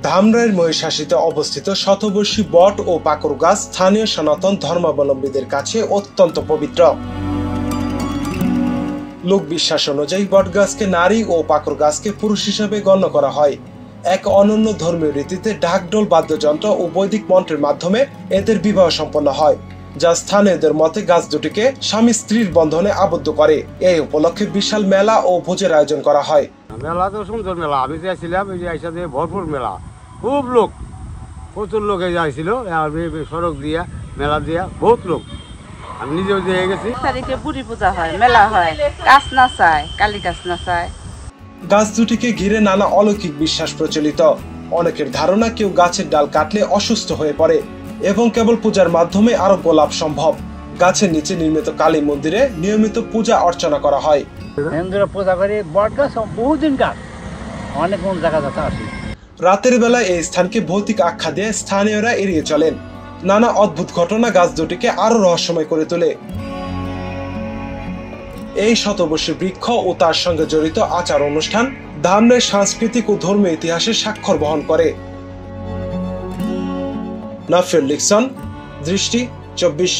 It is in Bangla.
ধামরাইয়ের মহিষাসীতে অবস্থিত শতবর্ষী বট ও পাকুর গাছ স্থানীয় সনাতন ধর্মাবলম্বীদের কাছে অত্যন্ত পবিত্র। লোকবিশ্বাস অনুযায়ী বট গাছকে নারী ও পাকুর গাছকে পুরুষ হিসেবে গণ্য করা হয়। এক অনন্য ধর্মীয় রীতিতে ঢাকঢোল বাদ্যযন্ত্র ও বৈদিক মন্ত্রের মাধ্যমে এদের বিবাহ সম্পন্ন হয়, যা স্থানীয়দের মতে গাছ দুটিকে স্বামী স্ত্রীর বন্ধনে আবদ্ধ করে। এই উপলক্ষে বিশাল মেলা ও ভোজের আয়োজন করা হয়। মেলা তো সুন্দর মেলা, আমি যাইছিলাম, এই যে আইসাতে ভরপুর মেলা, খুব লোক, প্রচুর লোক যাইছিল, সড়ক দিয়া মেলা দিয়া বহুত লোক, আমি নিজেও দিয়ে গেছি। তারিখে বুড়ি পূজা হয়, মেলা হয়, গাছ নাচায়, কালী গাছ নাচায়। গাছ দুটিকে ঘিরে নানা অলৌকিক বিশ্বাস প্রচলিত। অনেকের ধারণা কেউ গাছের ডাল কাটলে অসুস্থ হয়ে পড়ে এবং কেবল পূজার মাধ্যমে আরোগ্য লাভ সম্ভব। গাছের নিচে নির্মিত কালী মন্দিরে নিয়মিত পূজা অর্চনা করা হয়। হিন্দুরা পূজা করে বট গাছ বহুদিন গাছ, অনেক কোন জায়গা যাতে আসে। রাতের বেলায় এই স্থানকে ভৌতিক আখ্যা দিয়ে স্থানীয়রা এড়িয়ে চলেন। নানা অদ্ভুত ঘটনা গাছ দুটিকে আরো রহস্যময় করে তোলে। এই শতবর্ষী বৃক্ষ ও তার সঙ্গে জড়িত আচার অনুষ্ঠান ধামরাইয়ের সাংস্কৃতিক ও ধর্মীয় ইতিহাসের স্বাক্ষর বহন করে। নাফিউল লিকসন, দৃষ্টি 24।